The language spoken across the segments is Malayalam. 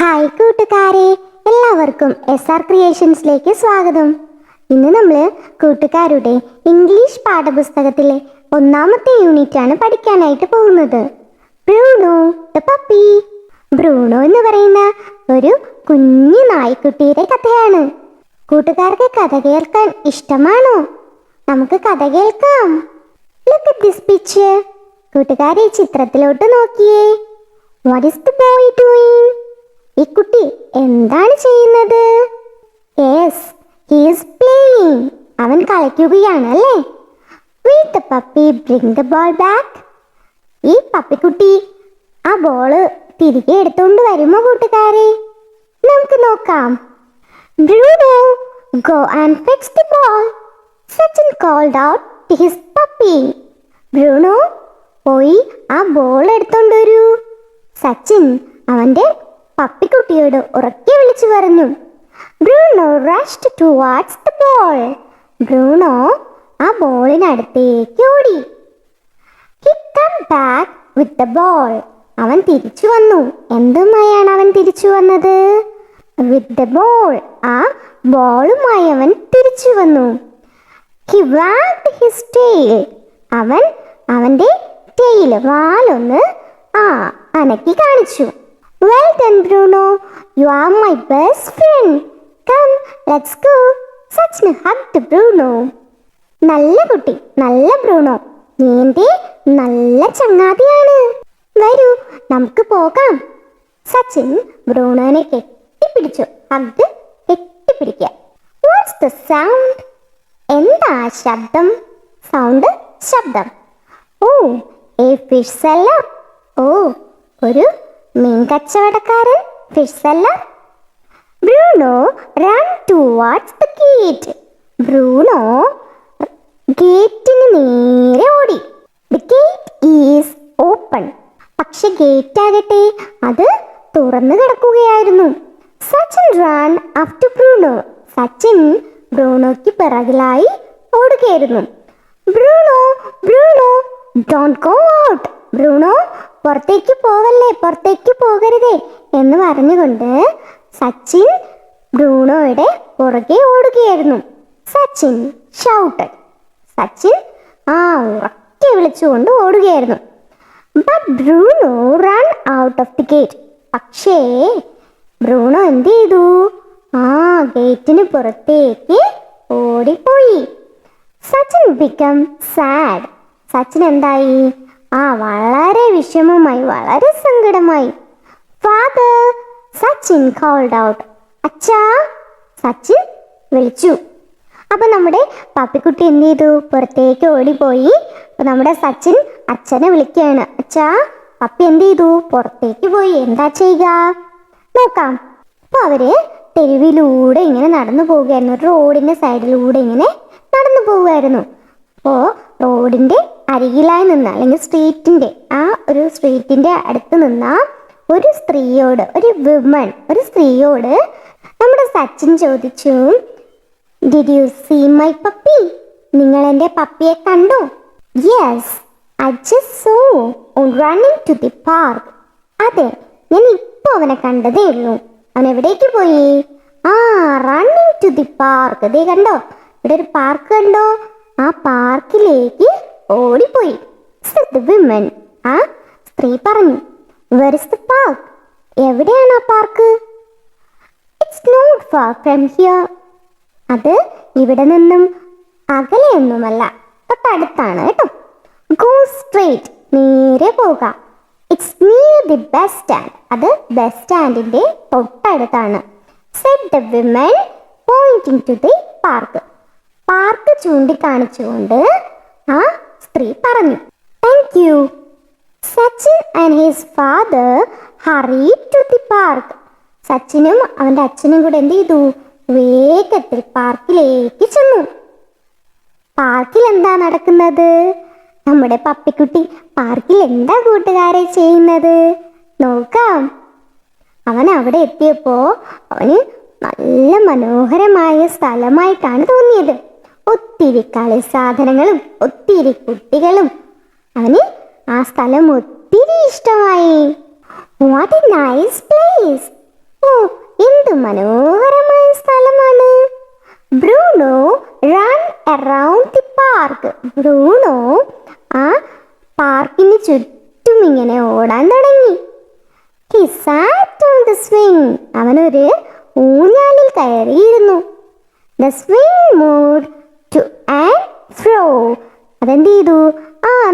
ഹായ് കൂട്ടുകാരെ, എല്ലാവർക്കും SR ക്രിയേഷൻസിലേക്ക് സ്വാഗതം. ഇന്ന് നമ്മൾ കൂട്ടുകാരുടെ ഇംഗ്ലീഷ് പാഠപുസ്തകത്തിലെ ഒന്നാമത്തെ യൂണിറ്റാണ് പഠിക്കാനായിട്ട് പോകുന്നത്. Bruno the puppy. ബ്രൂണോ എന്ന് പറയുന്ന ഒരു കുഞ്ഞു നായ്ക്കുട്ടിയുടെ കഥയാണ്. കൂട്ടുകാർക്ക് കഥ കേൾക്കാൻ ഇഷ്ടമാണോ? നമുക്ക് കഥ കേൾക്കാം. Look at this picture. കൂട്ടുകാരെ, ചിത്രത്തിലോട്ട് നോക്കിയേ. What is the boy doing? ഈ കുട്ടി എന്താണ് ചെയ്യുന്നത്? Yes, he is playing. അവൻ കളിക്കുകയാണ് അല്ലേ? Will the puppy bring the ball back? ഈ പപ്പിക്കുട്ടി ആ ബോള് തിരികെ എടുത്തുകൊണ്ട് വരുമോ കൂട്ടുകാരെ? നമുക്ക് നോക്കാം. Bruno, go and fetch the ball. Sachin called out to his puppy. Bruno, പോയി ആ ബോൾ എടുത്തോണ്ട് വരൂ. സച്ചിൻ അവന്റെ പപ്പിക്കുട്ടിയോട് ഉറക്കെ വിളിച്ചു പറഞ്ഞു. Bruno rushed towards the ball. Bruno ആ ബോളിനടുത്തേക്ക് ഓടി. He come back with the ball. അവൻ തിരിച്ചു വന്നു. എന്തുമായാണ് അവൻ തിരിച്ചു വന്നത്? With the ball. ആ ബോളുമായി അവൻ തിരിച്ചു വന്നു. He wagged his tail. അവൻ അവന്റെ ടെയിൽ വാലൊന്ന് അനക്കി കാണിച്ചു. Well done, Bruno. You are my best friend. Come, let's go. Sachin hugged Bruno. നല്ല കുട്ടി, നല്ല ബ്രൂണോ, നീ എൻ്റെ നല്ല ചങ്ങാതിയാണ്. വരൂ, നമുക്ക് പോകാം. സച്ചിൻ ബ്രൂണോനെ കെട്ടിപ്പിടിച്ചു. ഹഗ്, കെട്ടിപ്പിടിക്കുക. What's the sound? എന്താ ശബ്ദം? സൗണ്ട്, ശബ്ദം. A fish seller. ഒരു മീൻ കച്ചവടക്കാരൻ, fish seller. Bruno run towards the gate. Bruno ഗേറ്റിന് നേരെ ഓടി. The gate is open. പക്ഷെ ഗേറ്റ് ആകട്ടെ അത് തുറന്നു കിടക്കുകയായിരുന്നു. Sachin run after Bruno. Sachin ബ്രൂണോയ്ക്ക് പിറകിലായി ഓടുകയായിരുന്നു. Bruno, Bruno, don't go out. Bruno, പുറത്തേക്ക് പോവല്ലേ, പുറത്തേക്ക് പോകരുതേ എന്ന് പറഞ്ഞുകൊണ്ട് സച്ചിൻ ബ്രൂണോയുടെ പുറകെ ഓടുകയായിരുന്നു. സച്ചിൻ ഷൗട്ടഡ്. സച്ചിൻ ഉറക്കെ വിളിച്ചുകൊണ്ട് ഓടുകയായിരുന്നു. But Bruno run out of the gate. പക്ഷേ ബ്രൂണോ എന്ത് ചെയ്തു? ഗേറ്റിന് പുറത്തേക്ക് ഓടിപ്പോയി. Sachin become sad. സച്ചിൻ എന്തായി? വളരെ വിഷമമായി, വളരെ സങ്കടമായി. Father, Sachin called out. അച്ഛാ, സച്ചിൻ വിളിച്ചു. അപ്പൊ നമ്മുടെ പപ്പിക്കുട്ടി എന്ത് ചെയ്തു? പുറത്തേക്ക് ഓടിപ്പോയി. അപ്പൊ നമ്മുടെ സച്ചിൻ അച്ഛനെ വിളിക്കുകയാണ്. അച്ഛാ, പപ്പി എന്ത് ചെയ്തു? പുറത്തേക്ക് പോയി. എന്താ ചെയ്യുക? നോക്കാം. അപ്പൊ അവര് തെരുവിലൂടെ ഇങ്ങനെ നടന്നു പോവുകയായിരുന്നു. റോഡിന്റെ സൈഡിലൂടെ ഇങ്ങനെ നടന്നു പോവുകയായിരുന്നു. അപ്പോൾ റോഡിന്റെ അരികിലായി നിന്ന, അല്ലെങ്കിൽ സ്ട്രീറ്റിന്റെ അടുത്ത് നിന്ന ഒരു സ്ത്രീയോട്, ഒരു സ്ത്രീയോട് നമ്മുടെ സച്ചിൻ ചോദിച്ചു, did you see my puppy? നിങ്ങൾ എൻ്റെ പപ്പിയെ കണ്ടോ? Yes, I just saw running to the park. അതെ, ഞാൻ ഇപ്പോൾ അവനെ കണ്ടതേ ഉള്ളൂ. അവൻ എവിടേക്ക് പോയി? Running to the park. ദേ കണ്ടോ, ഇവിടെ ഒരു പാർക്ക് കണ്ടോ? ആ പാർക്കിലേക്ക് ഓടിപ്പോയി. വിമൻ, ആ സ്ത്രീ പറഞ്ഞു. Where is the park? എവിടെയാണ് ആ park? It's not far from here. അത് ഇവിടെ നിന്നും അകലെയൊന്നുമല്ല, തൊട്ടടുത്താണ് കേട്ടോ. ഗോ സ്ട്രേറ്റ്, നേരെ പോകാം. It's near the bus stand. അത് ബസ് സ്റ്റാൻഡിന്റെ തൊട്ടടുത്താണ്. Said the women pointing to the park. Park ചൂണ്ടിക്കാണിച്ചുകൊണ്ട് ആ സ്ത്രീ പറഞ്ഞു. Thank you. Sachin and his father hurried to the park. സച്ചിനും അവൻ്റെ അച്ഛനും കൂടെ എന്ത് ചെയ്തു? വേഗത്തിൽ പാർക്കിലേക്ക് ചെന്നു. പാർക്കിൽ എന്താ നടക്കുന്നത്? നമ്മുടെ പപ്പിക്കുട്ടി പാർക്കിൽ എന്താ കൂട്ടുകാരെ ചെയ്യുന്നത്? നോക്കാം. അവൻ അവിടെ എത്തിയപ്പോ അവന് നല്ല മനോഹരമായ സ്ഥലമായിട്ടാണ് തോന്നിയത്. ഒത്തിരി കളി സാധനങ്ങളും ഒത്തിരി കുട്ടികളും. അവന് ആ സ്ഥലം ഒത്തിരി ഇഷ്ടമായി. What A nice place. മനോഹരമായ സ്ഥലമാണ്. Bruno run around the park. Bruno ആ പാർക്കിന് ചുറ്റും ഇങ്ങനെ ഓടാൻ തുടങ്ങി. He sat on the swing. അവനൊരു ഊഞ്ഞാലിൽ കയറിയിരുന്നു. The swing moved to and fro. അതെന്ത് ചെയ്തു?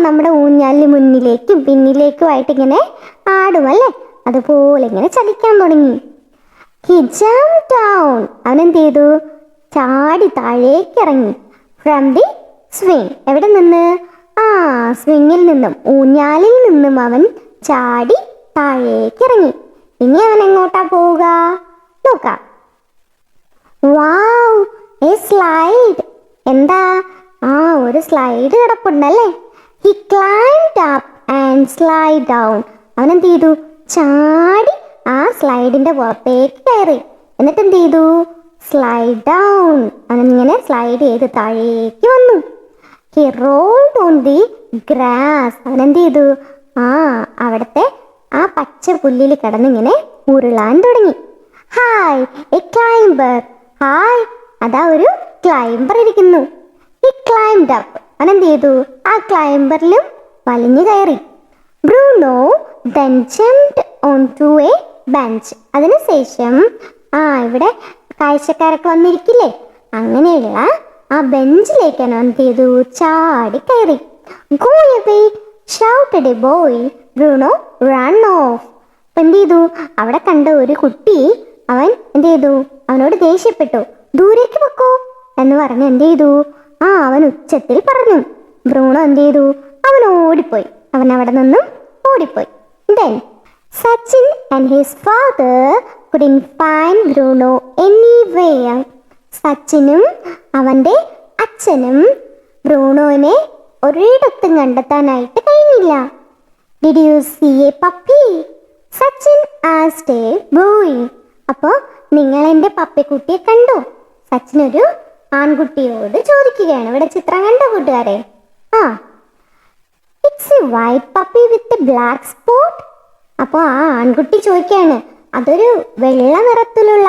നമ്മുടെ ഊഞ്ഞാലിന് മുന്നിലേക്കും പിന്നിലേക്കുമായിട്ട് ഇങ്ങനെ ആടുമല്ലേ, അതുപോലെ ഇങ്ങനെ ചലിക്കാൻ തുടങ്ങി. He jumped down. അവനെന്ത് ചെയ്തു? ചാടി താഴേക്ക് ഇറങ്ങി. From the swing. എവിടെ നിന്ന്? സ്വിങ്ങിൽ നിന്നും, ഊഞ്ഞാലിൽ നിന്നും അവൻ ചാടി താഴേക്ക് ഇറങ്ങി. ഇനി അവൻ എങ്ങോട്ടാ പോവുക? നോക്കാം. വാവ്, എ സ്ലൈഡ്. എന്താ? ഒരു slide കിടപ്പുണ്ടല്ലേ. He climbed up and slide down. അവൻ എന്ത് ചെയ്തു? ചാടി ആ സ്ലൈഡിന്റെ പുറത്തേക്ക് കയറി. എന്നിട്ട് എന്ത് ചെയ്തു? Slide down. അവനിങ്ങനെ സ്ലൈഡ് ചെയ്ത് താഴേക്ക് വന്നു. He rolled on the grass. അവൻ എന്ത് ചെയ്തു? അവിടുത്തെ ആ പച്ച പുല്ലിൽ കിടന്നിങ്ങനെ ഉരുളാൻ തുടങ്ങി. Hi, A climber. ഹായ്, അതാ ഒരു ക്ലൈംബർ ഇരിക്കുന്നു. He climbed up. അവൻ എന്ത് ചെയ്തു? ആ ക്ലൈംബറിലും വലിഞ്ഞു കയറി. Bruno then jumped onto a bench. അതിനുശേഷം ഇവിടെ കാഴ്ചക്കാരൊക്കെ വന്നിരിക്കില്ലേ, അങ്ങനെയുള്ള ആ ബെഞ്ചിലേക്കാണ് എന്ത് ചെയ്തു? ചാടി കയറി. Go away, shouted a boy. Bruno ran off. എന്ത് ചെയ്തു? അവിടെ കണ്ട ഒരു കുട്ടി അവൻ എന്ത് ചെയ്തു? അവനോട് ദേഷ്യപ്പെട്ടു. ദൂരേക്ക് പൊക്കോ എന്ന് പറഞ്ഞ് എന്ത് ചെയ്തു? അവൻ ഉച്ചത്തിൽ പറഞ്ഞു. ബ്രൂണോ എന്ത് ചെയ്തു? അവൻ ഓടിപ്പോയി. അവൻ അവിടെ നിന്നും ഓടിപ്പോയി. Then Sachin and his father couldn't find Bruno anywhere. സച്ചിനും അവൻ്റെ അച്ഛനും ബ്രൂണോനെ ഒരിടത്തും കണ്ടെത്താനായിട്ട് കഴിഞ്ഞില്ല. Did you see a puppy? Sachin asked a boy. അപ്പോൾ നിങ്ങൾ എൻ്റെ പപ്പിക്കുട്ടിയെ കണ്ടോ? സച്ചിൻ ഒരു ആൺകുട്ടിയോട് ചോദിക്കുകയാണ്. ഇവിടെ ചിത്രം കണ്ടോ കൂട്ടുകാരെ? It's a white puppy with a black spot. അപ്പോൾ ആ ആൺകുട്ടി ചോദിക്കുകയാണ്, അതൊരു വെള്ള നിറത്തിലുള്ള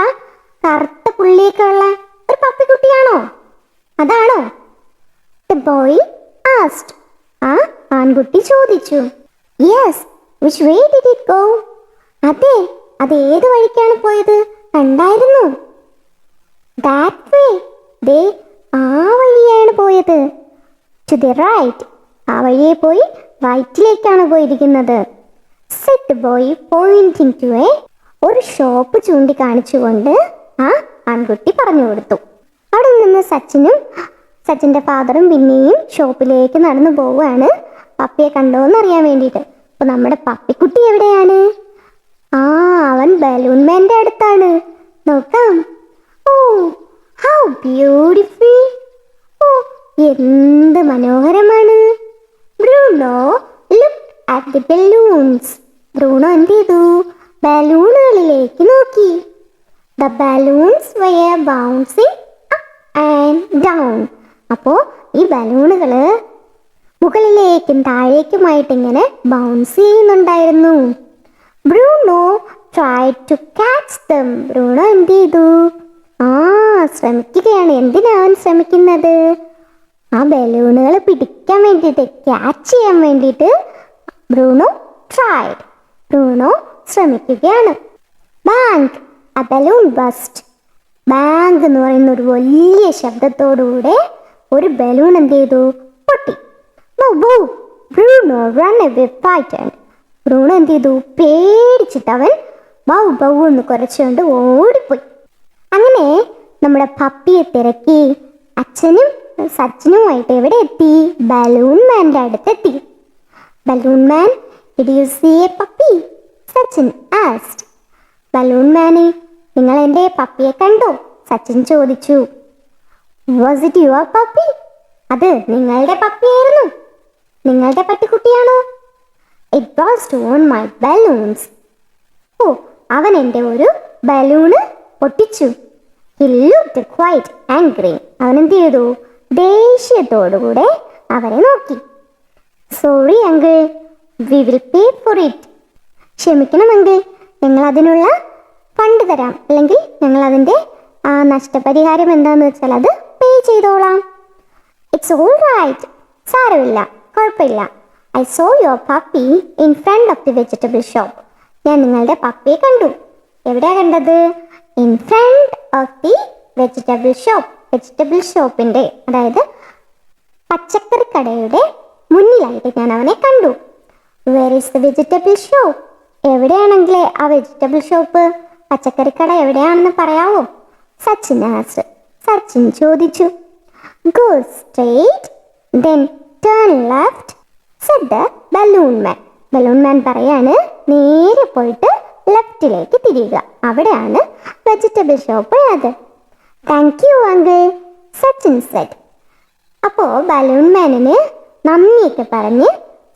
കറുത്ത പുള്ളിയൊക്കെ ഉള്ള ഒരു പപ്പിക്കുട്ടിയാണോ? അതാണോ? The boy asked. ആ ആൺകുട്ടി ചോദിച്ചു. Yes, which way did it go? അതെ, അത് ഏത് വഴിക്കാണ് പോയത്? കണ്ടായിരുന്നു. That way. ദേ ആ വഴിയാണ് പോയത്. To the right. ആ വഴിയെ പോയി റൈറ്റിലേക്കാണ് പോയിരിക്കുന്നത്. Said the boy pointing to ഒരു ഷോപ്പ് ചൂണ്ടിക്കാണിച്ചുകൊണ്ട് ആ ആൺകുട്ടി പറഞ്ഞു കൊടുത്തു. അവിടെ നിന്ന് സച്ചിൻ്റെ ഫാദറും പിന്നെയും ഷോപ്പിലേക്ക് നടന്നു പോവുകയാണ് പപ്പിയെ കണ്ടോ എന്നറിയാൻ വേണ്ടിയിട്ട്. അപ്പൊ നമ്മുടെ പപ്പിക്കുട്ടി എവിടെയാണ്? അവൻ ബലൂൺ മാൻ്റെ അടുത്താണ്. നോക്കാം. How beautiful. എന്ത് മനോഹരമാണ്. Bruno looked at the balloons. Bruno എന്ത് ചെയ്തു? ബലൂണുകളിലേക്ക് നോക്കി. The balloons were bouncing up and down. അപ്പോൾ ഈ ബലൂണുകൾ മുകളിലേക്കും താഴേക്കുമായിട്ട് ഇങ്ങനെ ബൗൺസ് ചെയ്യുന്നുണ്ടായിരുന്നു. Bruno tried to catch them. Bruno എന്ത് ചെയ്തു? ശ്രമിക്കുകയാണ്. എന്തിനാണ് ശ്രമിക്കുന്നത്? ആ ബലൂണുകൾ പിടിക്കാൻ വേണ്ടിയിട്ട്, ക്യാച്ച് ചെയ്യാൻ വേണ്ടിയിട്ട് ബ്രൂണോ tried. ബ്രൂണോ ശ്രമിക്കുകയാണ്. Bank, a balloon burst. Bank എന്ന് പറയുന്ന ഒരു വലിയ ശബ്ദത്തോടുകൂടെ ഒരു ബലൂൺ എന്ത് ചെയ്തു? പൊട്ടി. Bruno run away frightened. Bruno എന്ത് ചെയ്തു? പേടിച്ചിട്ട് അവൻ ബൗ ബൗ എന്ന് കുരച്ചുകൊണ്ട് ഓടിപ്പോയി. അങ്ങനെ നമ്മുടെ പപ്പിയെ തിരക്കി അച്ഛനും സച്ചിനുമായിട്ട് എവിടെ എത്തി? ബലൂൺ മാൻ്റെ അടുത്തെത്തി. Balloon man, did you see a puppy? Sachin asked. Balloon മാനെ, നിങ്ങൾ എൻ്റെ പപ്പിയെ കണ്ടോ? സച്ചിൻ ചോദിച്ചു. Was it your puppy? അത് നിങ്ങളുടെ പപ്പിയായിരുന്നു? നിങ്ങളുടെ പട്ടിക്കുട്ടിയാണോ? It burst on my balloons. അവൻ എൻ്റെ ഒരു ബലൂണ് പൊട്ടിച്ചു. He looked quite angry. അവൻ എന്ത് ചെയ്തു? ദേഷ്യത്തോടുകൂടെ അവരെ നോക്കി. Sorry uncle, we will pay for it. ക്ഷമിക്കണം അങ്കിൾ, ഞങ്ങൾ അതിനുള്ള ഫണ്ട് തരാം. തരാം, അല്ലെങ്കിൽ ഞങ്ങൾ അതിൻ്റെ നഷ്ടപരിഹാരം എന്താന്ന് വെച്ചാൽ അത് പേ ചെയ്തോളാം. ഇറ്റ്സ് ഓൾ റൈറ്റ്, സാരമില്ല, കുഴപ്പമില്ല. I saw your puppy in front of the vegetable shop. ഞാൻ നിങ്ങളുടെ പപ്പിയെ കണ്ടു. എവിടെയാണ് കണ്ടത്? In front of the vegetable shop. Vegetable ഷോപ്പിൻ്റെ, അതായത് പച്ചക്കറി കടയുടെ മുന്നിലായിട്ട് ഞാൻ അവനെ കണ്ടു. Where is the vegetable shop? എവിടെയാണെങ്കിലേ ആ വെജിറ്റബിൾ ഷോപ്പ്, പച്ചക്കറിക്കട എവിടെയാണെന്ന് പറയാവോ? സച്ചിൻ ചോദിച്ചു. Go straight then turn left said the balloon man. Balloon man പറയാണ്, നേരെ പോയിട്ട് ലെഫ്റ്റിലേക്ക് തിരിയുക, അവിടെയാണ് വെജിറ്റബിൾ ഷോപ്പ് ഉള്ളത്. Thank you uncle, Sachin said. അപ്പോൾ ബലൂൺ മാനിന് നന്ദിയൊക്കെ പറഞ്ഞ്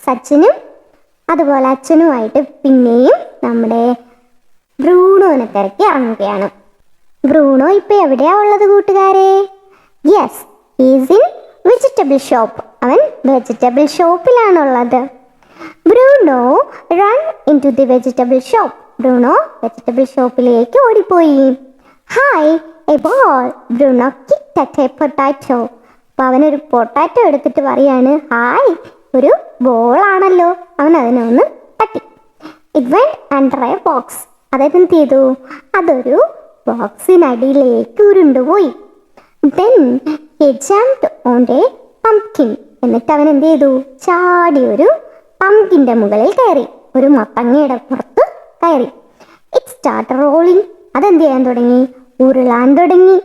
സച്ചിനും അതുപോലെ അച്ഛനുമായിട്ട് പിന്നെയും നമ്മുടെ ബ്രൂണോനെ തിരക്കി ഇറങ്ങുകയാണ്. ബ്രൂണോ ഇപ്പൊ എവിടെയാ ഉള്ളത് കൂട്ടുകാരെ? Yes, is in vegetable shop. അവൻ വെജിറ്റബിൾ ഷോപ്പിലാണുള്ളത്. Bruno run into the vegetable shop. Bruno vegetable ഷോപ്പിലേക്ക് ഓടിപ്പോയി. Hi a ball. Bruno kicked at a potato. അപ്പോൾ അവനൊരു പൊട്ടാറ്റോ എടുത്തിട്ട് പറയാണ്, ഹായ്, ഒരു ബോളാണല്ലോ. അവൻ അതിനെ ഒന്ന് തട്ടി. It went under a box. അതെന്ത് ചെയ്തു? അതൊരു ബോക്സിനടിയിലേക്ക് ഉരുണ്ടുപോയി. Then he jumped on a pumpkin. എന്നിട്ട് അവൻ എന്ത് ചെയ്തു? ചാടി ഒരു പംകിൻ്റെ മുകളിൽ കയറി, ഒരു മത്തങ്ങയുടെ പുറത്ത് കയറി. It start rolling. അതെന്ത് ചെയ്യാൻ തുടങ്ങി? ഉരുളാൻ തുടങ്ങി.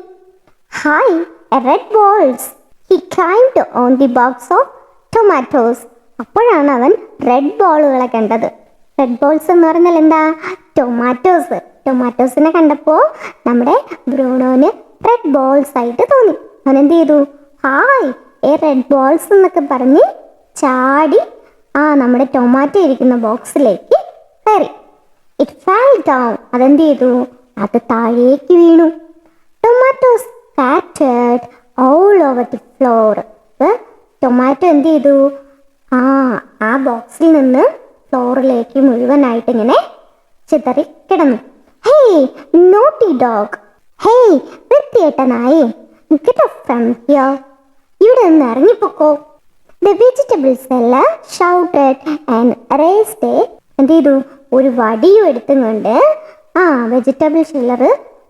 Hi A red balls. He climbed on the box of tomatoes. അപ്പോഴാണ് അവൻ റെഡ് ബോളുകളെ കണ്ടത്. റെഡ് ബോൾസ് എന്ന് പറഞ്ഞാൽ എന്താ? ടൊമാറ്റോസ്. ടൊമാറ്റോസിനെ കണ്ടപ്പോൾ നമ്മുടെ ബ്രൂണോന് റെഡ് ബോൾസ് ആയിട്ട് തോന്നി. അവൻ എന്ത് ചെയ്തു? ഹായ് എ റെഡ് ബോൾസ് എന്നൊക്കെ പറഞ്ഞ് ചാടി നമ്മുടെ ടൊമാറ്റോ ഇരിക്കുന്ന ബോക്സിലേക്ക് കയറി. It fall down. അതെന്ത് ചെയ്തു? അത് താഴേക്ക് വീണു. Tomatoes scattered all over the floor. Tomato എന്ത് ചെയ്തു? ആ ബോക്സിൽ നിന്ന് ഫ്ലോറിലേക്ക് മുഴുവനായിട്ട് ഇങ്ങനെ ചിതറി കിടന്നു. Hey naughty dog. ഹേയ് വൃത്തിയേട്ട നായേ, ഗെറ്റ് ഓഫ് ഫ്രം ഹിയർ. ഇവിടെ നിന്ന് ഇറങ്ങിപ്പോക്കോ. The vegetable seller shouted and raised a. എന്ത് ചെയ്തു? ഒരു വടിയും എടുത്തും കൊണ്ട് വെജിറ്റബിൾ സെല്ലർ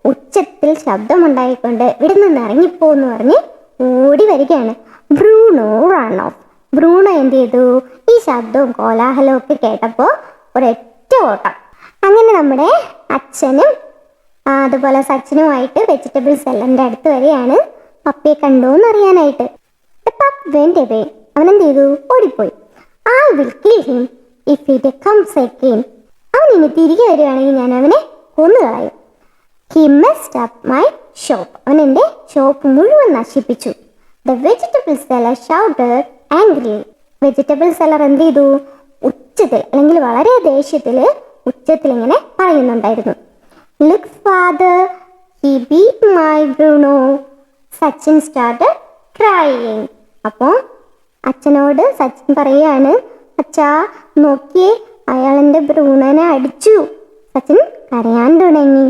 ഉച്ചത്തിൽ ശബ്ദമുണ്ടായിക്കൊണ്ട് ഇവിടെ നിന്ന് ഇറങ്ങിപ്പോന്ന് പറഞ്ഞ് ഓടി വരികയാണ്. Bruno run off. ബ്രൂണോ എന്ത് ചെയ്തു? ഈ ശബ്ദവും കോലാഹലവും ഒക്കെ കേട്ടപ്പോൾ ഒരൊറ്റ ഓട്ടം. അങ്ങനെ നമ്മുടെ അച്ഛനും അതുപോലെ സച്ചിനുമായിട്ട് വെജിറ്റബിൾ സെല്ലറിൻ്റെ അടുത്ത് വരെയാണ് പപ്പിയെ കണ്ടു എന്നറിയാനായിട്ട്. അവൻ എന്ത് ചെയ്തു? ഓടിപ്പോയി. I will kill him if it comes again. അവൻ ഇനി തിരികെ വരികയാണെങ്കിൽ ഞാൻ അവനെ കൊന്നുകളയും. He messed up my shop. അവൻ എൻ്റെ ഷോപ്പ് മുഴുവൻ നശിപ്പിച്ചു. The vegetable seller shouted angrily. Vegetable seller എന്ത് ചെയ്തു? ഉച്ചത്തിൽ, അല്ലെങ്കിൽ വളരെ ദേഷ്യത്തിൽ ഉച്ചത്തിൽ ഇങ്ങനെ പറയുന്നുണ്ടായിരുന്നു. Look father, he beat my Bruno. Sachin started crying. അപ്പോൾ അച്ഛനോട് സച്ചിൻ പറയുകയാണ്, അച്ഛാ നോക്കിയേ, അയാൾ എൻ്റെ ബ്രൂണോനെ അടിച്ചു. സച്ചിൻ കരയാൻ തുടങ്ങി.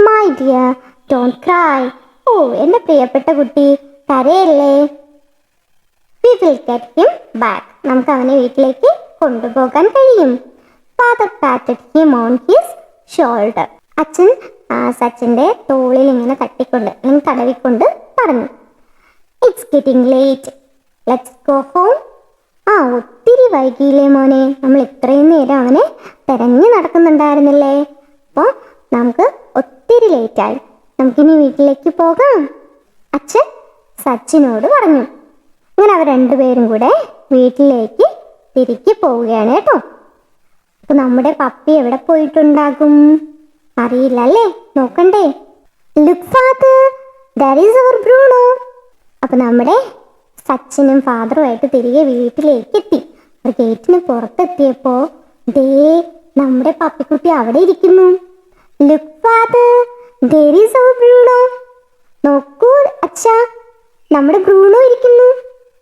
My dear don't cry. ഓ എൻ്റെ പ്രിയപ്പെട്ട കുട്ടി, കരയല്ലേ. We will get him back. നമുക്ക് അവനെ വീട്ടിലേക്ക് കൊണ്ടുപോകാൻ കഴിയും. Father patted him on his shoulder. അച്ഛൻ സച്ചിൻ്റെ തോളിൽ ഇങ്ങനെ തട്ടിക്കൊണ്ട് അല്ലെങ്കിൽ തടവിക്കൊണ്ട് പറഞ്ഞു, it's getting late, let's go home. ഒത്തിരി വൈകിയില്ലേ മോനെ, നമ്മൾ ഇത്രയും നേരം അവനെ തിരഞ്ഞു നടക്കുന്നുണ്ടായിരുന്നില്ലേ, അപ്പോൾ നമുക്ക് ഒത്തിരി ലേറ്റായി, നമുക്കിനി വീട്ടിലേക്ക് പോകാം, അച്ഛൻ സച്ചിനോട് പറഞ്ഞു. അങ്ങനെ അവർ രണ്ടുപേരും കൂടെ വീട്ടിലേക്ക് തിരികെ പോവുകയാണ് കേട്ടോ. അപ്പോൾ നമ്മുടെ പപ്പി എവിടെ പോയിട്ടുണ്ടാകും? അറിയില്ല അല്ലേ, നോക്കണ്ടേ. Look father, that is our Bruno. അപ്പോൾ നമ്മുടെ സച്ചിനും ഫാദറുമായിട്ട് തിരികെ വീട്ടിലേക്ക് എത്തി. അവർ ഗേറ്റിന് പുറത്തെത്തിയപ്പോൾ ദേ നമ്മുടെ പപ്പിക്കുട്ടി അവിടെ ഇരിക്കുന്നു. Look father, that is our Bruno. നോക്കൂ അച്ഛാ, നമ്മുടെ ബ്രൂണോ ഇരിക്കുന്നു.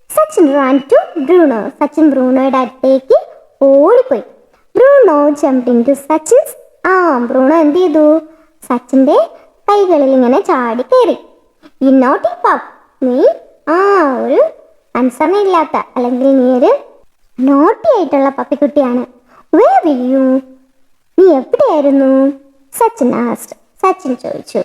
Sachin ran to Bruno. Sachin ബ്രൂണോയുടെ അടുത്തേക്ക് ഓടിപ്പോയി. Bruno jumped into Sachin's arm. Bruno എന്ത് ചെയ്തു? സച്ചിൻ്റെ കൈകളിൽ ഇങ്ങനെ ചാടി കയറി. ഈ നോട്ടി പപ്പ്, നീ ഒരു അനുസരണയില്ലാത്ത അല്ലെങ്കിൽ നീ ഒരു നോട്ടി ആയിട്ടുള്ള പപ്പിക്കുട്ടിയാണ്. Where were U? നീ എവിടെയായിരുന്നു? സച്ചിൻ ചോദിച്ചു.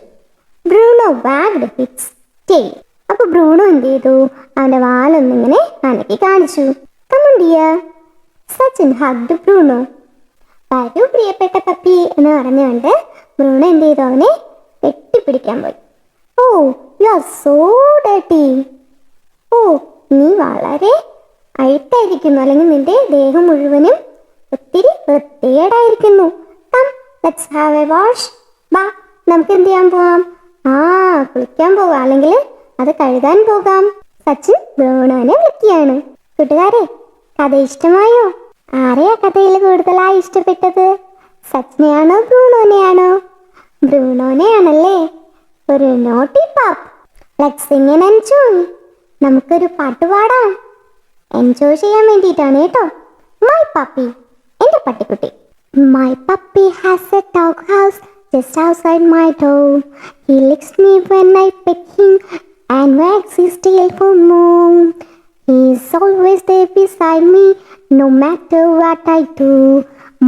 Bruno wagged its tail. അപ്പൊ ബ്രൂണോ എന്ത് ചെയ്തു? അവന്റെ വാലൊന്നിങ്ങനെ അനക്കി കാണിച്ചു. Come on dear. Sachin hugged Bruno. വരൂ പ്രിയപ്പെട്ട പപ്പി എന്ന് പറഞ്ഞുകൊണ്ട് ബ്രൂണോ എന്ത് ചെയ്തു? അവനെ കെട്ടിപ്പിടിക്കാൻ പോയി. Oh you are so dirty. ഓ നീ വളരെ അഴുക്കായിരിക്കുന്നു, അല്ലെങ്കിൽ നിന്റെ ദേഹം മുഴുവനും ഒത്തിരി വൃത്തികേടായിരിക്കുന്നു. Come let's have a wash. ബാ നമുക്ക് എന്ത് ചെയ്യാൻ പോവാം? കുളിക്കാൻ പോകാം, അല്ലെങ്കിൽ അത് കഴുകാൻ പോകാം. സച്ചിൻ ബ്രൂണോനെ വിളിക്കുകയാണ്. കൂട്ടുകാരെ, കഥ ഇഷ്ടമായോ? ആരെയാ കഥയിൽ കൂടുതലായി ഇഷ്ടപ്പെട്ടത്? സച്ചിനെയാണോ ബ്രൂണോനെയാണോ? ബ്രൂണോനെയാണല്ലേ. ഒരു naughty pup. Let's sing and enjoy. നമുക്കൊരു പാട്ട് പാടാം. എൻജോയ് ചെയ്യാൻ വേണ്ടിയിട്ടാണ് കേട്ടോ. മൈ പപ്പി, എൻ്റെ പട്ടിക്കുട്ടി. My puppy has a dog house just outside my door. He licks me when I pet him and wags his tail for more. He's always there beside me, no matter what I do.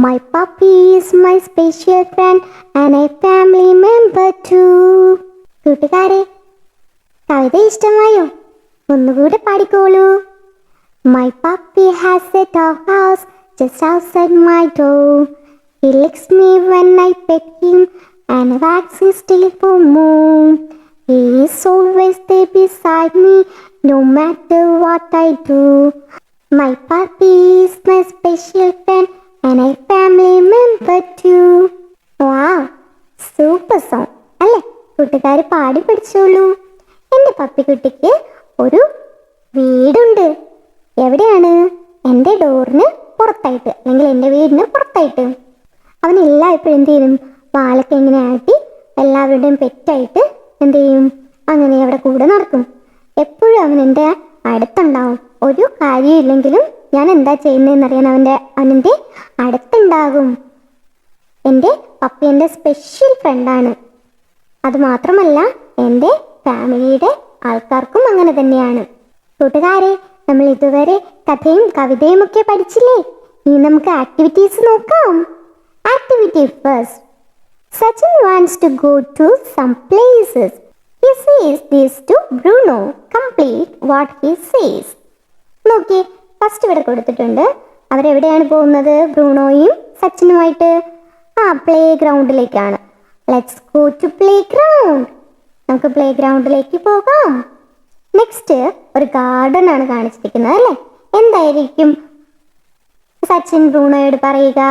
My puppy is my special friend and a family member too. കൂട്ടുകാരെ, കവിത ഇഷ്ടമായോ? ഒന്നുകൂടെ പാടിക്കോളൂ. My puppy has a dog house just outside my door. He licks me when I pet him and wags his tail for more. He is always there beside me, no matter what I do. My puppy is my special friend and a family member too. Wow, super song അല്ലേ? കൂട്ടുകാർ പാടി പഠിച്ചോളൂ. എൻ്റെ പപ്പിക്കുട്ടിക്ക് ഒരു വീടുണ്ട്. എവിടെയാണ്? എൻ്റെ ഡോറിന് പുറത്തായിട്ട്, അല്ലെങ്കിൽ എൻ്റെ വീടിന് പുറത്തായിട്ട്. അവനെല്ലാം എപ്പോഴും എന്ത് ചെയ്യും? വാലൊക്കെ ഇങ്ങനെ ആട്ടി എല്ലാവരുടെയും പെറ്റായിട്ട് എന്ത് ചെയ്യും? അങ്ങനെ അവിടെ കൂടെ നടക്കും. എപ്പോഴും അവൻ എൻ്റെ അടുത്തുണ്ടാവും. ഒരു കാര്യമില്ലെങ്കിലും ഞാൻ എന്താ ചെയ്യുന്നതെന്നറിയാൻ അവൻ്റെ അടുത്തുണ്ടാകും. എൻ്റെ പപ്പി എൻ്റെ സ്പെഷ്യൽ ഫ്രണ്ടാണ്. അതുമാത്രമല്ല, എൻ്റെ ഫാമിലിയുടെ ആൾക്കാർക്കും അങ്ങനെ തന്നെയാണ്. കൂട്ടുകാരെ, നമ്മൾ ഇതുവരെ കഥയും കവിതയും ഒക്കെ പഠിച്ചില്ലേ? ഇനി നമുക്ക് ആക്ടിവിറ്റീസ് നോക്കാം. Activity first. Sachin wants to go to some places. He says this to Bruno. Complete what he says. നോക്കിയേ, ഫസ്റ്റ് ഇവിടെ കൊടുത്തിട്ടുണ്ട്. അവരെവിടെയാണ് പോകുന്നത്? ബ്രൂണോയും സച്ചിനുമായിട്ട് പ്ലേ ഗ്രൗണ്ടിലേക്കാണ്. Let's go to play ground. നമുക്ക് പ്ലേ ഗ്രൗണ്ടിലേക്ക് പോകാം. നെക്സ്റ്റ് ഒരു ഗാർഡൻ ആണ് കാണിച്ചിരിക്കുന്നത് അല്ലേ? എന്തായിരിക്കും സച്ചിൻ ബ്രൂണോയോട് പറയുക?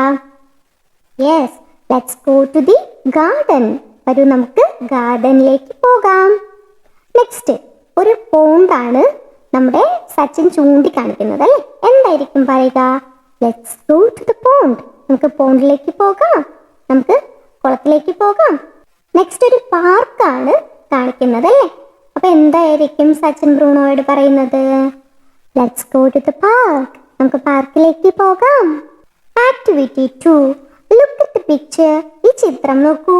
Yes, let's go to the garden. വരൂ നമുക്ക് ഗാർഡനിലേക്ക് പോകാം. നെക്സ്റ്റ് ഒരു പോണ്ടാണ് നമ്മുടെ സച്ചിൻ ചൂണ്ടിക്കാണിക്കുന്നത് അല്ലേ? എന്തായിരിക്കും പറയുക? Let's go to the pond. നമുക്ക് പോണ്ടിലേക്ക് പോകാം, നമുക്ക് കുളത്തിലേക്ക് പോകാം. നെക്സ്റ്റ് ഒരു പാർക്കാണ് കാണിക്കുന്നത് അല്ലേ? അപ്പൊ എന്തായിരിക്കും സച്ചിൻ ബ്രൂണോയോട് പറയുന്നത്? Let's go to the park. നമുക്ക് പാർക്കിലേക്ക് പോകാം. Activity 2. Look at the picture. ഈ ചിത്രം നോക്കൂ.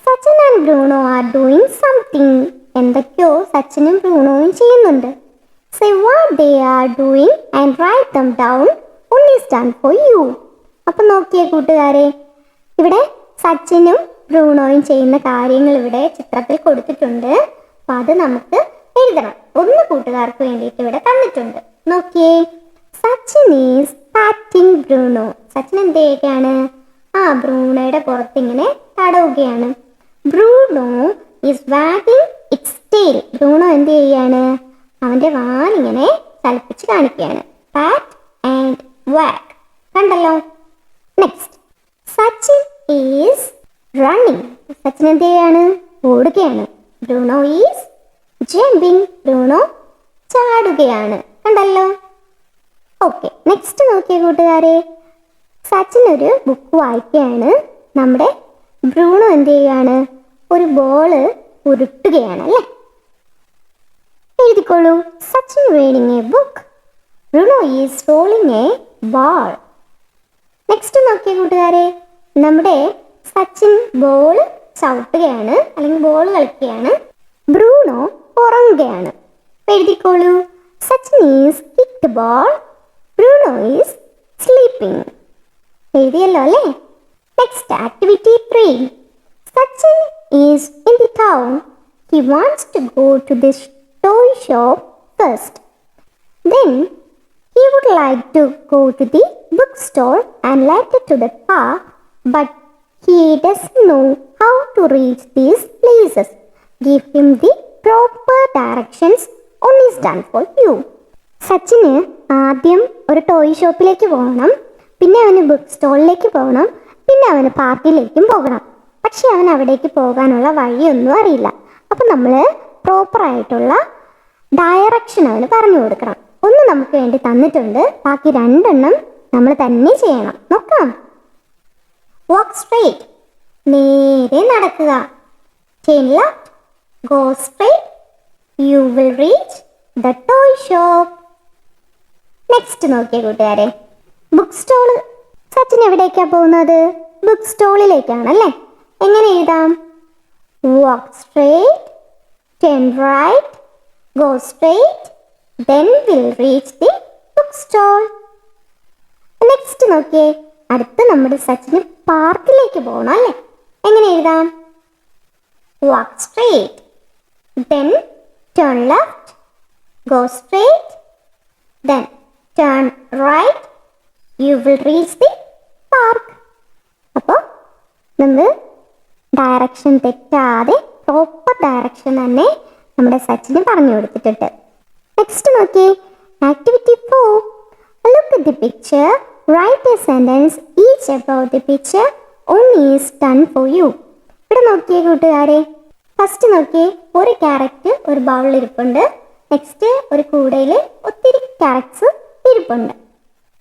Sachin and Bruno are doing something. എന്തൊക്കെയോ സച്ചിനും ബ്രൂണോയും ചെയ്യുന്നുണ്ട്. Say what they are doing and write them down on a stand for you. അപ്പൊ നോക്കിയേ കൂട്ടുകാരെ, ഇവിടെ സച്ചിനും ബ്രൂണോയും ചെയ്യുന്ന കാര്യങ്ങൾ ഇവിടെ ചിത്രത്തിൽ കൊടുത്തിട്ടുണ്ട്. അപ്പൊ അത് നമുക്ക് എഴുതണം. ഒന്ന് കൂട്ടുകാർക്ക് വേണ്ടിയിട്ട് ഇവിടെ തന്നിട്ടുണ്ട്. നോക്കിയേ, Sachin is patting Bruno. Sachin എന്ത് ചെയ്യുകയാണ്? ബ്രൂണോയുടെ പുറത്തിങ്ങനെ തടവുകയാണ്. Bruno is wagging its tail. Bruno എന്ത് ചെയ്യാണ്? അവൻ്റെ വാലിങ്ങനെ ചലിപ്പിച്ച് കാണിക്കുകയാണ്. Pat and wag. കണ്ടല്ലോ? Next, Sachin is running. Sachin എന്ത് ചെയ്യാണ്? ഓടുകയാണ്. Bruno is jumping. ബ്രൂണോ ചാടുകയാണ്. കണ്ടല്ലോ? ഓക്കെ, നെക്സ്റ്റ് നോക്കിയ കൂട്ടുകാരെ, സച്ചിൻ ഒരു ബുക്ക് വായിക്കുകയാണ്. നമ്മുടെ ബ്രൂണോ എന്ത് ചെയ്യുകയാണ്? ഒരു ബോള് ഉരുട്ടുകയാണ് അല്ലേ? എഴുതിക്കോളൂ. Sachin reading a book. Bruno is rolling a ball. Next നോക്കിയ കൂട്ടുകാരെ, നമ്മുടെ സച്ചിൻ ബോൾ ചവിട്ടുകയാണ് അല്ലെങ്കിൽ ബോൾ കളിക്കുകയാണ്. ബ്രൂണോ ഉറങ്ങുകയാണ്. എഴുതിക്കോളൂ. Sachin is kick ball, Bruno is sleeping. എഴുതിയല്ലോ അല്ലേ? Next activity 3. Sachin is in the town. He wants to go to the toy shop first. Then he would like to go to the bookstore and later to the park, but he doesn't know how to reach these places. Give him the proper directions on is done for you. സച്ചിന് ആദ്യം ഒരു ടോയ് ഷോപ്പിലേക്ക് പോകണം, പിന്നെ അവന് ബുക്ക് സ്റ്റോളിലേക്ക് പോകണം, പിന്നെ അവന് പാർക്കിലേക്കും പോകണം. പക്ഷെ അവൻ അവിടേക്ക് പോകാനുള്ള വഴിയൊന്നും അറിയില്ല. അപ്പം നമ്മൾ പ്രോപ്പറായിട്ടുള്ള ഡയറക്ഷൻ അവന് പറഞ്ഞു കൊടുക്കണം. ഒന്ന് നമുക്ക് വേണ്ടി തന്നിട്ടുണ്ട്, ബാക്കി 2 നമ്മൾ തന്നെ ചെയ്യണം. നോക്കാം. വാക്ക് സ്ട്രേറ്റ്, നേരെ നടക്കുക. Turn left, go straight, you will reach the toy shop. Next നോക്കിയ കൂട്ടുകാരെ, ബുക്ക് സ്റ്റോൾ. സച്ചിൻ എവിടേക്കാണ് പോകുന്നത്? ബുക്ക് സ്റ്റോളിലേക്കാണല്ലേ. എങ്ങനെ എഴുതാം? Walk straight, turn right, go straight, then will reach the bookstore. Next നോക്കിയേ, അടുത്ത് നമ്മുടെ സച്ചിന് പാർക്കിലേക്ക് പോകണം അല്ലേ. എങ്ങനെ എഴുതാം? Walk straight, then turn left, go straight, then turn right, you will reach the park. അപ്പോൾ നമ്മൾ ഡയറക്ഷൻ തെറ്റാതെ പ്രോപ്പർ ഡയറക്ഷൻ തന്നെ നമ്മുടെ സച്ചിന് പറഞ്ഞു കൊടുത്തിട്ടുണ്ട്. നെക്സ്റ്റ് നോക്കിയേ, activity 4. Look at the picture, write a sentence each about the picture only is done for you. ഇവിടെ നോക്കിയേ കൂട്ടുകാരെ, ഫസ്റ്റ് നോക്കിയേ, ഒരു ക്യാരറ്റ് ഒരു ബൗളിൽ ഇരിപ്പുണ്ട്. നെക്സ്റ്റ് ഒരു കൂടയിൽ ഒത്തിരി ക്യാരറ്റ്സ് ഇരിപ്പുണ്ട്.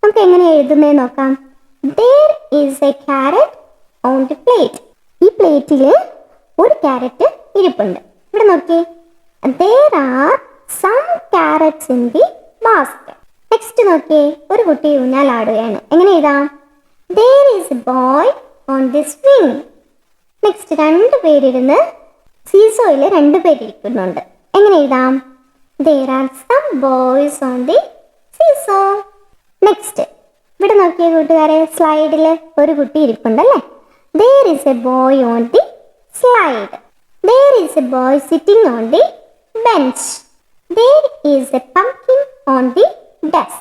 നമുക്ക് എങ്ങനെ എഴുതുന്നത് നോക്കാം. There is a carrot on the plate. ഈ പ്ലേറ്റിൽ ഒരു ക്യാരറ്റ് ഇരിപ്പുണ്ട്. ഇവിടെ നോക്കിയേ, there are some carrots in the basket. Next നോക്കിയേ, ഒരു കുട്ടി ഊഞ്ഞാലാടുകയാണ്. എങ്ങനെ എഴുതാം? There is a boy on the swing. Next 2 പേരിരുന്ന് സീസോയിൽ 2 പേരിരിക്കുന്നുണ്ട്. എങ്ങനെ എഴുതാം? There are some boys on the seesaw. Next ഇവിടെ നോക്കിയ കൂട്ടുകാരെ, സ്ലൈഡിൽ ഒരു കുട്ടി ഇരിപ്പുണ്ടല്ലേ. There is a boy on the slide. There is a boy sitting on the bench. There is a pumpkin on the desk.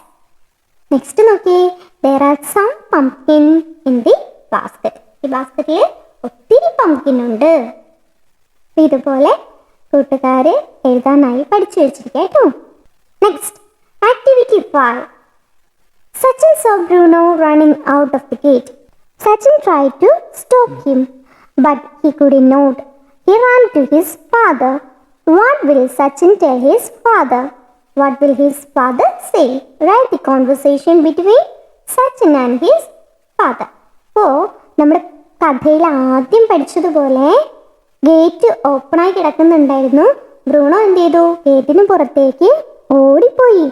Next നോക്കിയേ, there are some pumpkin in the basket. ഈ ബാസ്കറ്റിൽ ഒത്തിരി പംകിൻ ഉണ്ട്. ഇതുപോലെ കൂട്ടുകാർ എഴുതാനായി പഠിച്ചു വെച്ചിരിക്കുക കേട്ടോ. Next activity 5. Sachin saw Bruno running out of the gate. Sachin tried to stop him, but he couldn't not. He ran to his father. What will Sachin tell his father? What will his father say? Write the conversation between Sachin and his father. അപ്പോൾ നമ്മുടെ കഥയിൽ ആദ്യം പഠിച്ചതുപോലെ ഗേറ്റ് ഓപ്പണായി കിടക്കുന്നുണ്ടായിരുന്നു. ബ്രൂണോ എന്ത് ചെയ്തു? ഗേറ്റിന് പുറത്തേക്ക് ഓടിപ്പോയി.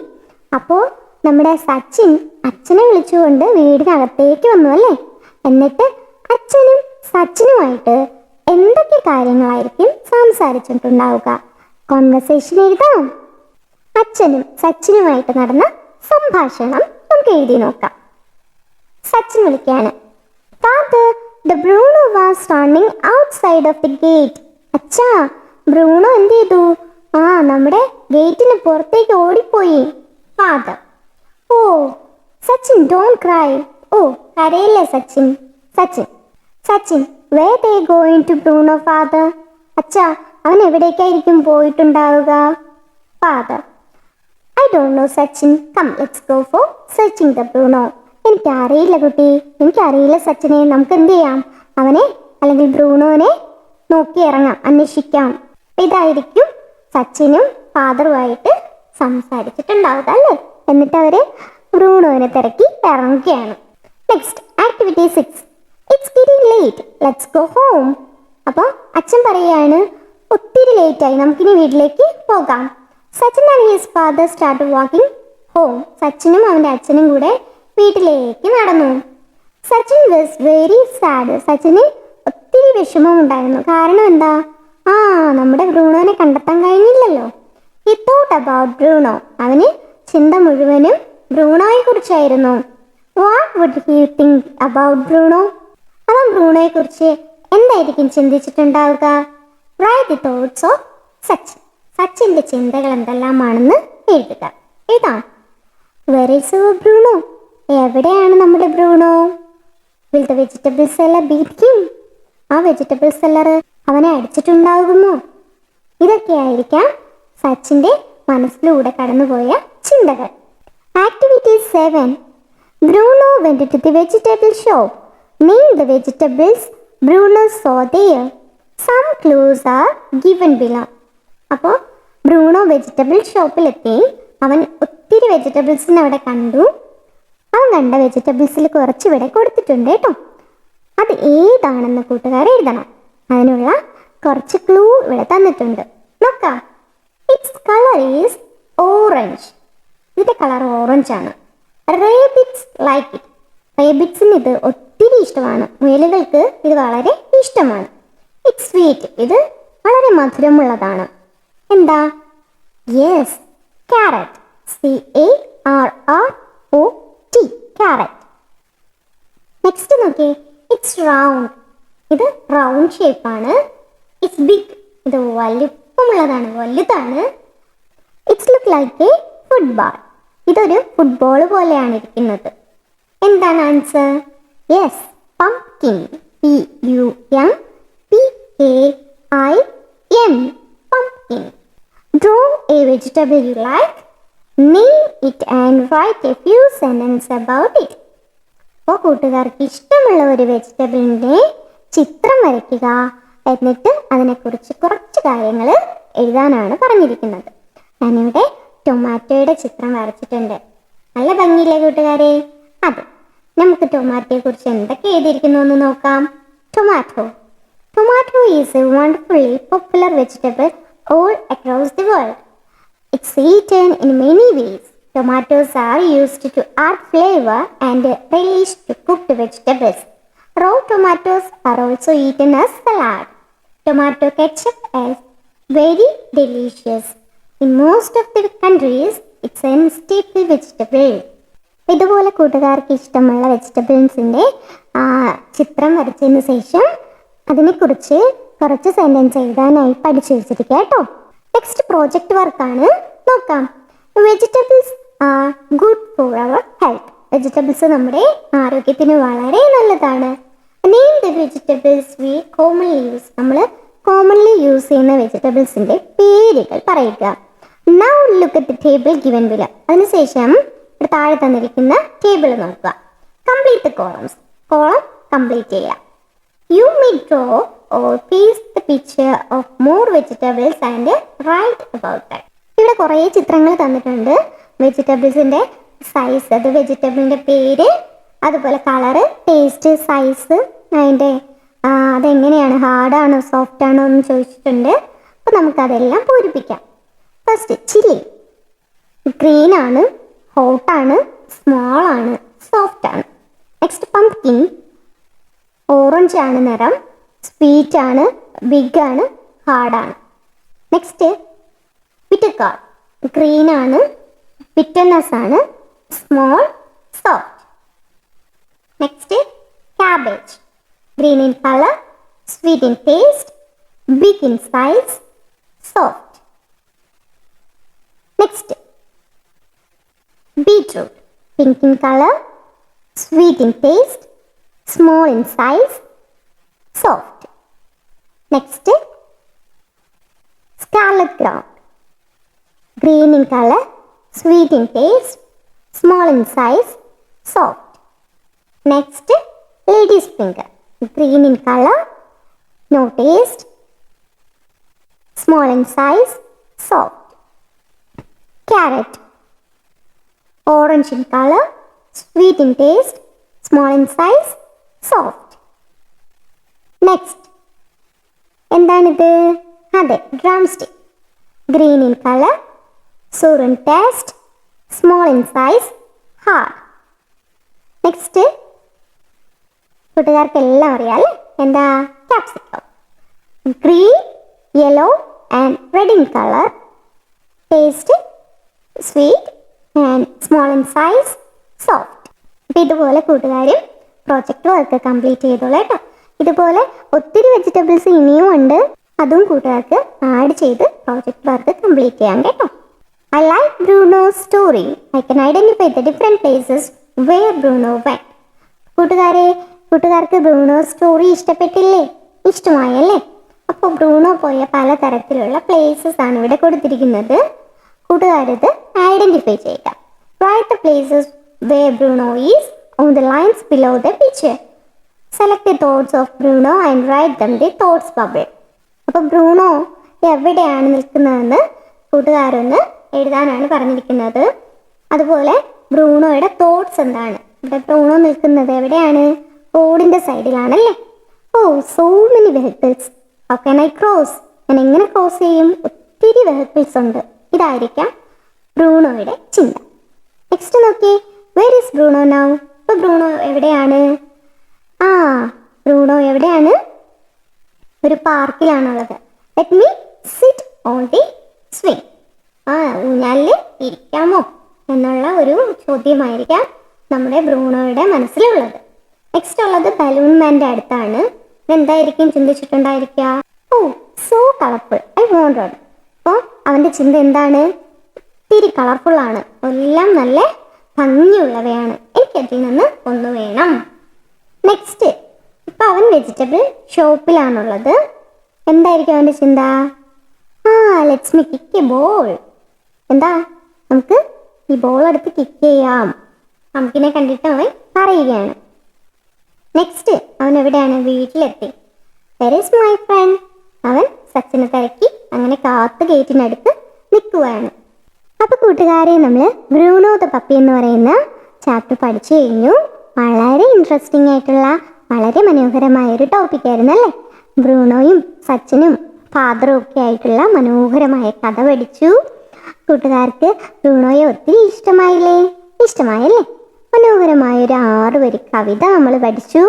അപ്പോൾ നമ്മുടെ സച്ചിൻ അച്ഛനെ വിളിച്ചുകൊണ്ട് വീടിനകത്തേക്ക് വന്നു അല്ലേ. എന്നിട്ട് അച്ഛനും സച്ചിനുമായിട്ട് എന്തൊക്കെ കാര്യങ്ങളായിരിക്കും സംസാരിച്ചിട്ടുണ്ടാവുക? കോൺവെർസേഷൻ എഴുതാം. അച്ഛനും സച്ചിനുമായിട്ട് നടന്ന സംഭാഷണം നമുക്ക് എഴുതി നോക്കാം. സച്ചിൻ വിളിക്കാണ്. Father, the Bruno was running outside of the gate. അച്ഛാ, ബ്രൂണോ എന്ത് ചെയ്തു? നമ്മുടെ ഗേറ്റിന് പുറത്തേക്ക് ഓടിപ്പോയി. Father, oh Sachin, don't cry. ഓ കരയില്ലേ Sachin. Sachin, where they going to Bruno, father? അച്ഛാ, അവൻ എവിടേക്കായിരിക്കും പോയിട്ടുണ്ടാവുക? Father, I don't know Sachin. Come, let's go for searching the Bruno. എനിക്കറിയില്ല കുട്ടി, എനിക്കറിയില്ല സച്ചിനെ. നമുക്ക് എന്ത് ചെയ്യാം? അവനെ അല്ലെങ്കിൽ ബ്രൂണോനെ നോക്കി ഇറങ്ങാം, അന്വേഷിക്കാം. ഇതായിരിക്കും സച്ചിനും ഫാദറുമായിട്ട് സംസാരിച്ചിട്ടുണ്ടാവുക അല്ലേ. എന്നിട്ട് അവർ ബ്രൂണോനെ തിരക്കി ഇറങ്ങുകയാണ്. Next activity 6. It's getting late. Let's go home. അപ്പോൾ അച്ഛൻ പറയുകയാണ്, ഒത്തിരി ലേറ്റായി, നമുക്കിനി വീട്ടിലേക്ക് പോകാം. Sachin and his father start walking home. സച്ചിനും അവൻ്റെ അച്ഛനും കൂടെ വീട്ടിലേക്ക് നടന്നു. Sachin was very sad. സച്ചിന് ഒത്തിരി വിഷമം ഉണ്ടായിരുന്നു. കാരണം എന്താ? നമ്മുടെ ബ്രൂണോനെ കണ്ടെത്താൻ കഴിഞ്ഞില്ലല്ലോ. He thought about Bruno. അവന് ചിന്ത മുഴുവനും ബ്രൂണോയെ കുറിച്ചായിരുന്നു. What would he think about Bruno? അവൻ ബ്രൂണോയെ കുറിച്ച് എന്തായിരിക്കും ചിന്തിച്ചിട്ടുണ്ടാവുക? Write the thoughts of Sachin. സച്ചിന്റെ ചിന്തകൾ എന്തെല്ലാമാണെന്ന് എഴുതുക. എഴുതാം. Where is your Bruno? എവിടെയാണ് നമ്മുടെ ബ്രൂണോ? Will the vegetable seller beat him? ആ വെജിറ്റബിൾ സെല്ലർ അവനെ അടിച്ചിട്ടുണ്ടാകുമോ? ഇതൊക്കെയായിരിക്കാം സച്ചിന്റെ മനസ്സിലൂടെ കടന്നുപോയ ചിന്തകൾ. Activity 7. Bruno went to the vegetable shop. Name the vegetables Bruno saw there. Some clues are given below. അപ്പോൾ ബ്രൂണോ വെജിറ്റബിൾ ഷോപ്പിലെത്തി. അവൻ ഒത്തിരി വെജിറ്റബിൾസിനെ അവിടെ കണ്ടു. അവൻ കണ്ട വെജിറ്റബിൾസിൽ കുറച്ച് ഇവിടെ കൊടുത്തിട്ടുണ്ട് കേട്ടോ. അത് ഏതാണെന്ന് കൂട്ടുകാർ എഴുതണം. അതിനുള്ള കുറച്ച് ക്ലൂ ഇവിടെ തന്നിട്ടുണ്ട്. നോക്കാം. Its colour is orange. ഇതിൻ്റെ കളർ ഓറഞ്ച് ആണ്. റേബിറ്റ്സ് ലൈക്ക് ഇറ്റ്. റേബിറ്റ്സിന് ഇത് ഒത്തിരി ഇഷ്ടമാണ്. മുയലുകൾക്ക് ഇത് വളരെ ഇഷ്ടമാണ്. It's sweet. ഇത് വളരെ മധുരമുള്ളതാണ്. എന്താ? Yes, carrot. CARROT. Carrot. Next നോക്കിയേ. It's round. ഇത് റൗണ്ട് ഷേപ്പാണ്. It's big. ഇത് വലിപ്പമുള്ളതാണ്, വലുതാണ്. It's look like A football. ഇതൊരു ഫുട്ബോൾ പോലെയാണ് ഇരിക്കുന്നത്. എന്താണ് answer? Yes, pumpkin. PUMPKIN. Pumpkin. Draw a vegetable you like. Name it and write a few sentences about it. അപ്പോൾ കൂട്ടുകാർക്ക് ഇഷ്ടമുള്ള ഒരു വെജിറ്റബിളിൻ്റെ ചിത്രം വരയ്ക്കുക. എന്നിട്ട് അതിനെക്കുറിച്ച് കുറച്ച് കാര്യങ്ങൾ എഴുതാനാണ് പറഞ്ഞിരിക്കുന്നത്. ഞാനിവിടെ ടൊമാറ്റോയുടെ ചിത്രം വരച്ചിട്ടുണ്ട്. നല്ല ഭംഗിയില്ലേ കൂട്ടുകാരെ? അതെ, നമുക്ക് ടൊമാറ്റോയെ കുറിച്ച് എന്തൊക്കെ എഴുതിയിരിക്കുന്നു എന്ന് നോക്കാം. Tomato. Tomato is A wonderfully popular vegetable all across the world. It's eaten in many ways. Tomatoes are used to add flavor and relish to cooked vegetables. Raw tomatoes are also eaten as salad. Tomato ketchup is very delicious. In most of the countries, it's a staple vegetable. ഇതുപോലെ കൂട്ടുകാർക്ക് ഇഷ്ടമുള്ള വെജിറ്റബിൾസിൻ്റെ ചിത്രം വരച്ചതിന് ശേഷം അതിനെക്കുറിച്ച് കുറച്ച് സെൻറ്റൻസ് എഴുതാനായി പഠിച്ചു വെച്ചിരിക്കുക കേട്ടോ. നെക്സ്റ്റ് പ്രോജക്റ്റ് വർക്കാണ്. നോക്കാം. Vegetables are good for our health. Vegetables നമ്മുടെ ആരോഗ്യത്തിന് വളരെ നല്ലതാണ്. Name the vegetables we commonly use. നമ്മൾ കോമൺലി യൂസ് ചെയ്യുന്ന വെജിറ്റബിൾസിൻ്റെ പേരുകൾ പറയുക. Now look at the table given below. അതിനുശേഷം താഴെ തന്നിരിക്കുന്ന ടേബിൾ നോക്കുക. Complete the columns. Column complete ചെയ്യുക. You may draw or paste the picture of more vegetables and write about that. ഇവിടെ കുറേ ചിത്രങ്ങൾ തന്നിട്ടുണ്ട്. വെജിറ്റബിൾസിൻ്റെ സൈസ്, അത് വെജിറ്റബിളിൻ്റെ പേര്, അതുപോലെ കളറ്, ടേസ്റ്റ്, സൈസ്, അതിൻ്റെ അതെങ്ങനെയാണ്, ഹാർഡാണോ സോഫ്റ്റ് ആണോ എന്ന് ചോദിച്ചിട്ടുണ്ട്. അപ്പോൾ നമുക്കതെല്ലാം പൂരിപ്പിക്കാം. First chilli. ഗ്രീൻ ആണ്, ഹോട്ടാണ്, സ്മോൾ ആണ്, സോഫ്റ്റ് ആണ്. Next pumpkin. ഓറഞ്ച് ആണ് നിറം, സ്വീറ്റ് ആണ്, ബിഗ് ആണ്, ഹാർഡാണ്. Next bitter gourd. ഗ്രീൻ ആണ്, ബിറ്റർനെസ് ആണ്, small, soft. Next cabbage. Green in colour, sweet in taste, big in size, soft. Next beetroot. Pink in colour, sweet in taste, small in size, soft. Next, scarlet ground. Green in color, sweet in taste, small in size, soft. Next, lady's finger. Green in color, no taste, small in size, soft. Carrot. Orange in color, sweet in taste, small in size, soft. Next എന്താണിത്? അതെ, drumstick. Green in colour, sour in taste, small in size, hard. Next കൂട്ടുകാർക്ക് എല്ലാം അറിയാം അല്ലേ? എന്താ? capsicum. Green, yellow and red in color. Taste sweet and small in size, soft. അപ്പോൾ ഇതുപോലെ കൂട്ടുകാരും പ്രോജക്റ്റ് വർക്ക് കംപ്ലീറ്റ് ചെയ്തോളൂ കേട്ടോ. ഇതുപോലെ ഒത്തിരി വെജിറ്റബിൾസ് ഇനിയും ഉണ്ട്, അതും കൂട്ടുകാർക്ക് ആഡ് ചെയ്ത് പ്രോജക്റ്റ് വർക്ക് കംപ്ലീറ്റ് ചെയ്യാം കേട്ടോ. I like Bruno's story. I can identify the different places where Bruno went. കൂട്ടുകാർക്ക് ബ്രൂണോ സ്റ്റോറി ഇഷ്ടപ്പെട്ടില്ലേ? ഇഷ്ടമായല്ലേ? അപ്പോൾ ബ്രൂണോ പോയ പലതരത്തിലുള്ള പ്ലേസസ് ആണ് ഇവിടെ കൊടുത്തിരിക്കുന്നത്. കൂട്ടുകാരത് ഐഡന്റിഫൈ ചെയ്യുക. Write the places where Bruno is on the lines below the picture. Select the thoughts of Bruno and write them the thoughts bubble. അപ്പോൾ ബ്രൂണോ എവിടെയാണ് നിൽക്കുന്നതെന്ന് കൂട്ടുകാരൊന്ന് എഴുതാനാണ് പറഞ്ഞിരിക്കുന്നത്. അതുപോലെ ബ്രൂണോയുടെ തോട്ട്സ് എന്താണ്? ഇവിടെ ബ്രൂണോ നിൽക്കുന്നത് എവിടെയാണ്? റോഡിൻ്റെ സൈഡിലാണല്ലേ. Oh so many vehicles, how can I cross? ഞാൻ എങ്ങനെ ക്രോസ് ചെയ്യും? ഒത്തിരി വെഹിക്കിൾസ് ഉണ്ട്. ഇതായിരിക്കാം ബ്രൂണോയുടെ ചിന്ത. നെക്സ്റ്റ് നോക്കിയേ, വേർ ഈസ് ബ്രൂണോ നൗ? ഇപ്പോൾ ബ്രൂണോ എവിടെയാണ്? ബ്രൂണോ എവിടെയാണ്? ഒരു പാർക്കിലാണുള്ളത്. Let me sit on the swing. ഊഞ്ഞാലിൽ ഇരിക്കാമോ എന്നുള്ള ഒരു ചോദ്യമായിരിക്കാം നമ്മുടെ ബ്രൂണോയുടെ മനസ്സിലുള്ളത്. നെക്സ്റ്റ് ഉള്ളത് ബലൂൺ മാൻ്റെ അടുത്താണ്. എന്തായിരിക്കും ചിന്തിച്ചിട്ടുണ്ടായിരിക്കുക? Oh so colourful, I won't run. അപ്പോൾ അവൻ്റെ ചിന്ത എന്താണ്? ഒത്തിരി കളർഫുള്ളാണ്, എല്ലാം നല്ല ഭംഗിയുള്ളവയാണ്, എനിക്ക് അതിൽ നിന്ന് ഒന്ന് വേണം. നെക്സ്റ്റ്, ഇപ്പോൾ അവൻ വെജിറ്റബിൾ ഷോപ്പിലാണുള്ളത്. എന്തായിരിക്കും അവൻ്റെ ചിന്ത? Let's me kick A ball. എന്താ, നമുക്ക് ഈ ബോൾ എടുത്ത് കിക്ക് ചെയ്യാം. നമുക്കിനെ കണ്ടിട്ട് അവൻ പറയുകയാണ്. നെക്സ്റ്റ്, അവൻ എവിടെയാണ്? വീട്ടിലെത്തി. Were is my friend? അവൻ സച്ചിനെ തിരക്കി അങ്ങനെ കാത്ത് ഗേറ്റിനടുത്ത് നിൽക്കുകയാണ്. അപ്പോൾ കൂട്ടുകാരെ, നമ്മൾ ബ്രൂണോ ദ പപ്പി എന്ന് പറയുന്ന ചാപ്റ്റർ പഠിച്ചു കഴിഞ്ഞു. വളരെ ഇൻട്രസ്റ്റിംഗ് ആയിട്ടുള്ള വളരെ മനോഹരമായൊരു ടോപ്പിക്കായിരുന്നു അല്ലേ? ബ്രൂണോയും സച്ചിനും ഫാദറും ഒക്കെ ആയിട്ടുള്ള മനോഹരമായ കഥ പഠിച്ചു. കൂട്ടുകാർക്ക് ബ്രൂണോയെ ഒത്തിരി ഇഷ്ടമായില്ലേ? ഇഷ്ടമായല്ലേ? മനോഹരമായൊരു 6 വരി കവിത നമ്മൾ പഠിച്ചു.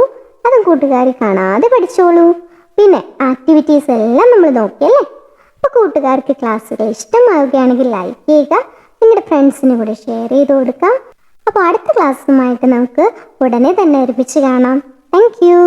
അതും കൂട്ടുകാർ കാണാതെ പഠിച്ചോളൂ. പിന്നെ ആക്ടിവിറ്റീസ് എല്ലാം നമ്മൾ നോക്കിയല്ലേ? അപ്പോൾ കൂട്ടുകാർക്ക് ക്ലാസ്സുകൾ ഇഷ്ടമാവുകയാണെങ്കിൽ ലൈക്ക് ചെയ്യുക, നിങ്ങളുടെ ഫ്രണ്ട്സിന് കൂടെ ഷെയർ ചെയ്ത് കൊടുക്കാം. അപ്പോൾ അടുത്ത ക്ലാസ്സുമായിട്ട് നമുക്ക് ഉടനെ തന്നെ ഒരുമിച്ച് കാണാം. Thank you.